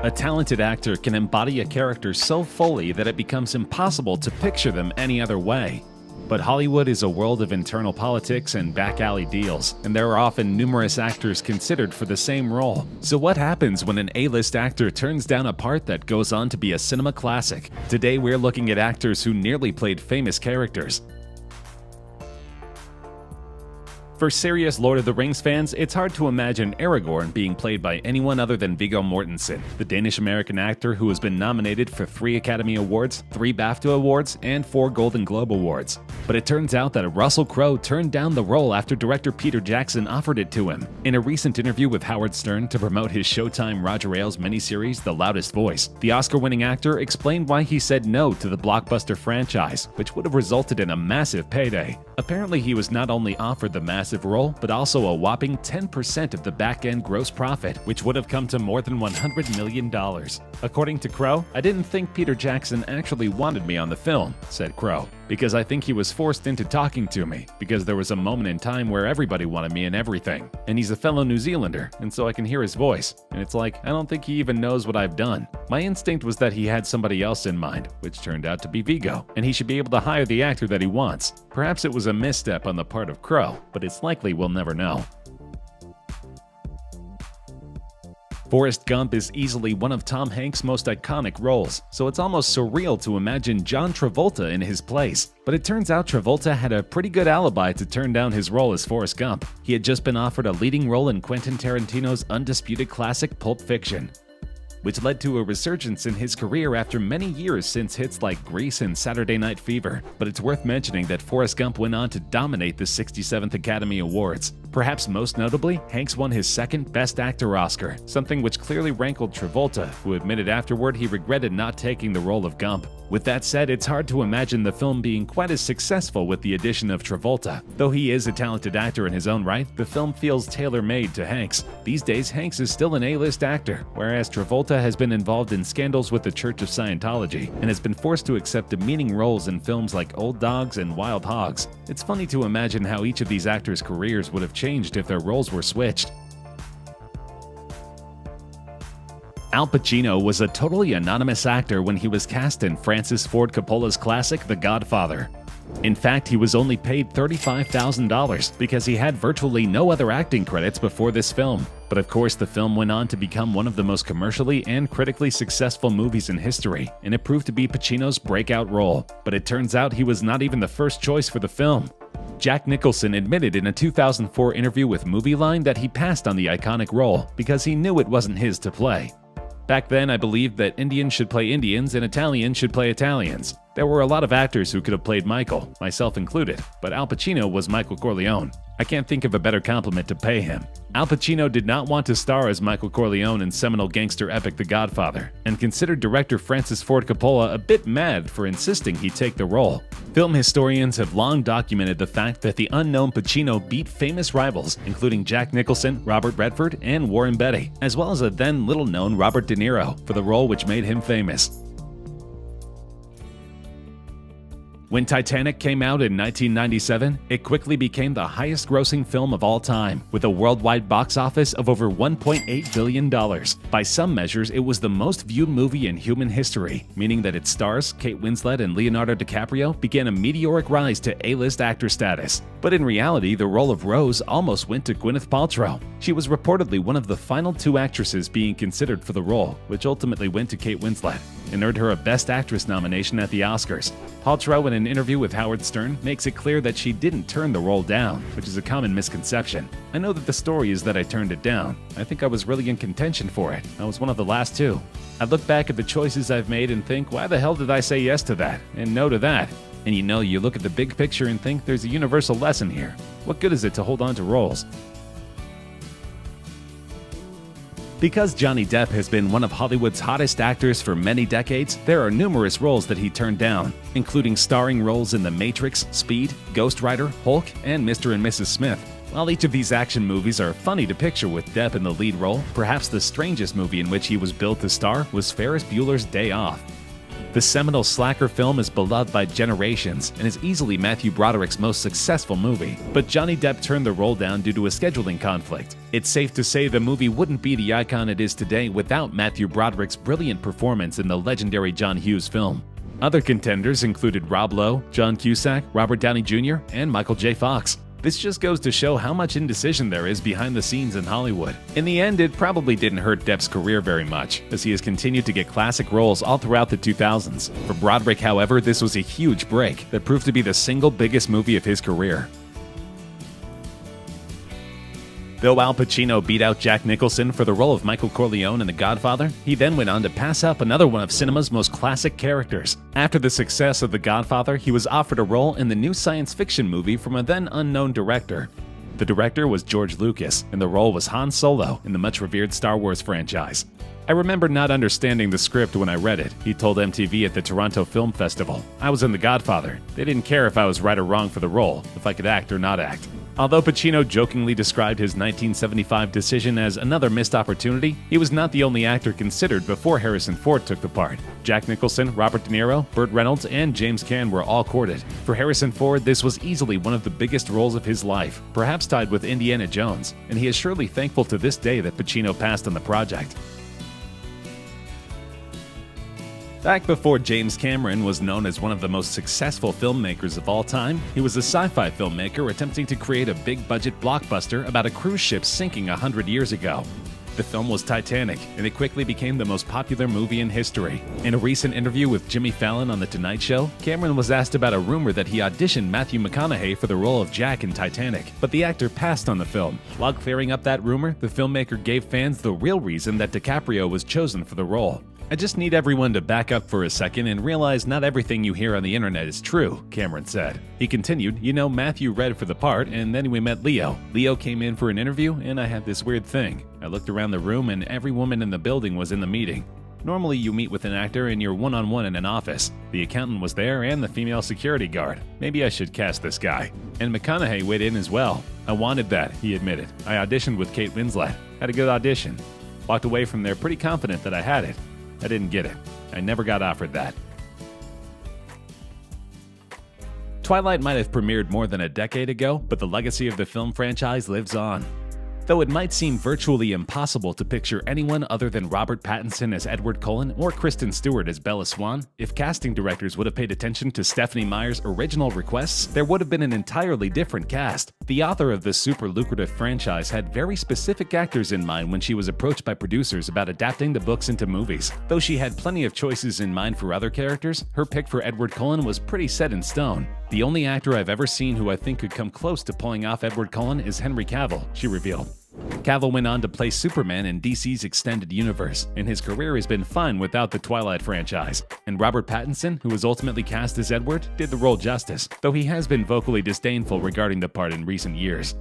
A talented actor can embody a character so fully that it becomes impossible to picture them any other way. But Hollywood is a world of internal politics and back-alley deals, and there are often numerous actors considered for the same role. So what happens when an A-list actor turns down a part that goes on to be a cinema classic? Today we're looking at actors who nearly played famous characters. For serious Lord of the Rings fans, it's hard to imagine Aragorn being played by anyone other than Viggo Mortensen, the Danish-American actor who has been nominated for 3 Academy Awards, 3 BAFTA Awards, and 4 Golden Globe Awards. But it turns out that Russell Crowe turned down the role after director Peter Jackson offered it to him. In a recent interview with Howard Stern to promote his Showtime Roger Ailes miniseries The Loudest Voice, the Oscar-winning actor explained why he said no to the blockbuster franchise, which would have resulted in a massive payday. Apparently, he was not only offered the massive role, but also a whopping 10% of the back-end gross profit, which would have come to more than $100 million. According to Crowe, "I didn't think Peter Jackson actually wanted me on the film," said Crowe, "because I think he was forced into talking to me, because there was a moment in time where everybody wanted me and everything. And he's a fellow New Zealander, and so I can hear his voice. And it's like, I don't think he even knows what I've done. My instinct was that he had somebody else in mind, which turned out to be Viggo, and he should be able to hire the actor that he wants." Perhaps it was a misstep on the part of Crowe, but it's likely we'll never know. Forrest Gump is easily one of Tom Hanks' most iconic roles, so it's almost surreal to imagine John Travolta in his place. But it turns out Travolta had a pretty good alibi to turn down his role as Forrest Gump. He had just been offered a leading role in Quentin Tarantino's undisputed classic Pulp Fiction, which led to a resurgence in his career after many years since hits like Grease and Saturday Night Fever. But it's worth mentioning that Forrest Gump went on to dominate the 67th Academy Awards. Perhaps most notably, Hanks won his second Best Actor Oscar, something which clearly rankled Travolta, who admitted afterward he regretted not taking the role of Gump. With that said, it's hard to imagine the film being quite as successful with the addition of Travolta. Though he is a talented actor in his own right, the film feels tailor-made to Hanks. These days, Hanks is still an A-list actor, whereas Travolta has been involved in scandals with the Church of Scientology and has been forced to accept demeaning roles in films like Old Dogs and Wild Hogs. It's funny to imagine how each of these actors' careers would have changed if their roles were switched. Al Pacino was a totally anonymous actor when he was cast in Francis Ford Coppola's classic The Godfather. In fact, he was only paid $35,000 because he had virtually no other acting credits before this film. But of course, the film went on to become one of the most commercially and critically successful movies in history, and it proved to be Pacino's breakout role. But it turns out he was not even the first choice for the film. Jack Nicholson admitted in a 2004 interview with Movie Line that he passed on the iconic role because he knew it wasn't his to play. "Back then, I believed that Indians should play Indians and Italians should play Italians. There were a lot of actors who could have played Michael, myself included, but Al Pacino was Michael Corleone. I can't think of a better compliment to pay him." Al Pacino did not want to star as Michael Corleone in seminal gangster epic The Godfather, and considered director Francis Ford Coppola a bit mad for insisting he take the role. Film historians have long documented the fact that the unknown Pacino beat famous rivals, including Jack Nicholson, Robert Redford, and Warren Beatty, as well as a then little-known Robert De Niro, for the role which made him famous. When Titanic came out in 1997, it quickly became the highest-grossing film of all time, with a worldwide box office of over $1.8 billion. By some measures, it was the most viewed movie in human history, meaning that its stars, Kate Winslet and Leonardo DiCaprio, began a meteoric rise to A-list actor status. But in reality, the role of Rose almost went to Gwyneth Paltrow. She was reportedly one of the final 2 actresses being considered for the role, which ultimately went to Kate Winslet, and earned her a Best Actress nomination at the Oscars. Paltrow, in an interview with Howard Stern, makes it clear that she didn't turn the role down, which is a common misconception. "I know that the story is that I turned it down. I think I was really in contention for it. I was one of the last 2. I look back at the choices I've made and think, why the hell did I say yes to that and no to that? And you look at the big picture and think there's a universal lesson here. What good is it to hold on to roles?" Because Johnny Depp has been one of Hollywood's hottest actors for many decades, there are numerous roles that he turned down, including starring roles in The Matrix, Speed, Ghost Rider, Hulk, and Mr. and Mrs. Smith. While each of these action movies are funny to picture with Depp in the lead role, perhaps the strangest movie in which he was billed to star was Ferris Bueller's Day Off. The seminal slacker film is beloved by generations and is easily Matthew Broderick's most successful movie, but Johnny Depp turned the role down due to a scheduling conflict. It's safe to say the movie wouldn't be the icon it is today without Matthew Broderick's brilliant performance in the legendary John Hughes film. Other contenders included Rob Lowe, John Cusack, Robert Downey Jr., and Michael J. Fox. This just goes to show how much indecision there is behind the scenes in Hollywood. In the end, it probably didn't hurt Depp's career very much, as he has continued to get classic roles all throughout the 2000s. For Broderick, however, this was a huge break that proved to be the single biggest movie of his career. Though Al Pacino beat out Jack Nicholson for the role of Michael Corleone in The Godfather, he then went on to pass up another one of cinema's most classic characters. After the success of The Godfather, he was offered a role in the new science fiction movie from a then unknown director. The director was George Lucas, and the role was Han Solo in the much-revered Star Wars franchise. I remember not understanding the script when I read it, he told MTV at the Toronto Film Festival. I was in The Godfather. They didn't care if I was right or wrong for the role, if I could act or not act. Although Pacino jokingly described his 1975 decision as another missed opportunity, he was not the only actor considered before Harrison Ford took the part. Jack Nicholson, Robert De Niro, Burt Reynolds, and James Caan were all courted. For Harrison Ford, this was easily one of the biggest roles of his life, perhaps tied with Indiana Jones, and he is surely thankful to this day that Pacino passed on the project. Back before James Cameron was known as one of the most successful filmmakers of all time, he was a sci-fi filmmaker attempting to create a big-budget blockbuster about a cruise ship sinking 100 years ago. The film was Titanic, and it quickly became the most popular movie in history. In a recent interview with Jimmy Fallon on The Tonight Show, Cameron was asked about a rumor that he auditioned Matthew McConaughey for the role of Jack in Titanic, but the actor passed on the film. While clearing up that rumor, the filmmaker gave fans the real reason that DiCaprio was chosen for the role. I just need everyone to back up for a second and realize not everything you hear on the internet is true, Cameron said. He continued, Matthew read for the part, and then we met Leo. Leo came in for an interview, and I had this weird thing. I looked around the room, and every woman in the building was in the meeting. Normally, you meet with an actor and you're one-on-one in an office. The accountant was there and the female security guard. Maybe I should cast this guy. And McConaughey weighed in as well. I wanted that, he admitted. I auditioned with Kate Winslet. Had a good audition. Walked away from there pretty confident that I had it. I didn't get it. I never got offered that. Twilight might have premiered more than a decade ago, but the legacy of the film franchise lives on. Though it might seem virtually impossible to picture anyone other than Robert Pattinson as Edward Cullen or Kristen Stewart as Bella Swan, if casting directors would have paid attention to Stephenie Meyer's original requests, there would have been an entirely different cast. The author of this super lucrative franchise had very specific actors in mind when she was approached by producers about adapting the books into movies. Though she had plenty of choices in mind for other characters, her pick for Edward Cullen was pretty set in stone. The only actor I've ever seen who I think could come close to pulling off Edward Cullen is Henry Cavill, she revealed. Cavill went on to play Superman in DC's extended universe, and his career has been fine without the Twilight franchise. And Robert Pattinson, who was ultimately cast as Edward, did the role justice, though he has been vocally disdainful regarding the part in recent years.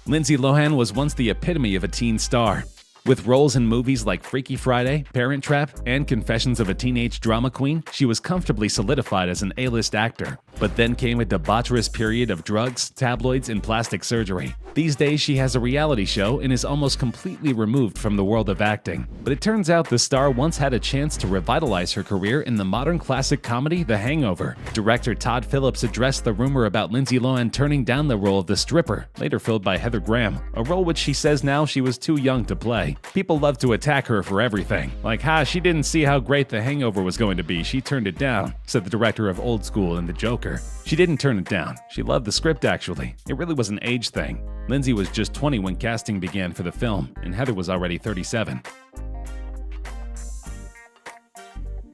Lindsay Lohan was once the epitome of a teen star. With roles in movies like Freaky Friday, Parent Trap, and Confessions of a Teenage Drama Queen, she was comfortably solidified as an A-list actor. But then came a debaucherous period of drugs, tabloids, and plastic surgery. These days, she has a reality show and is almost completely removed from the world of acting. But it turns out the star once had a chance to revitalize her career in the modern classic comedy The Hangover. Director Todd Phillips addressed the rumor about Lindsay Lohan turning down the role of the stripper, later filled by Heather Graham, a role which she says now she was too young to play. People love to attack her for everything. Like, she didn't see how great The Hangover was going to be, she turned it down, said the director of Old School and The Joker. She didn't turn it down. She loved the script, actually. It really was an age thing. Lindsay was just 20 when casting began for the film, and Heather was already 37.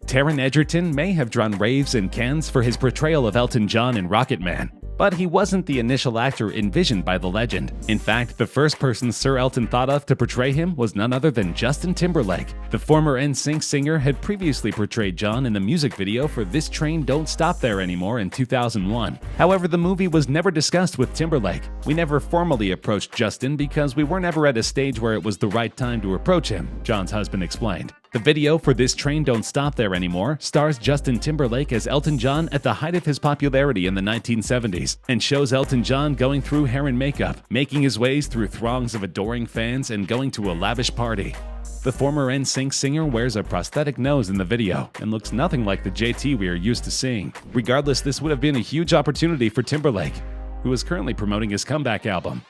Taron Egerton may have drawn raves and cans for his portrayal of Elton John in Rocketman, but he wasn't the initial actor envisioned by the legend. In fact, the first person Sir Elton thought of to portray him was none other than Justin Timberlake. The former NSYNC singer had previously portrayed John in the music video for This Train Don't Stop There Anymore in 2001. However, the movie was never discussed with Timberlake. We never formally approached Justin because we weren't ever at a stage where it was the right time to approach him, John's husband explained. The video for This Train Don't Stop There Anymore stars Justin Timberlake as Elton John at the height of his popularity in the 1970s and shows Elton John going through hair and makeup, making his ways through throngs of adoring fans and going to a lavish party. The former NSYNC singer wears a prosthetic nose in the video and looks nothing like the JT we are used to seeing. Regardless, this would have been a huge opportunity for Timberlake, who is currently promoting his comeback album.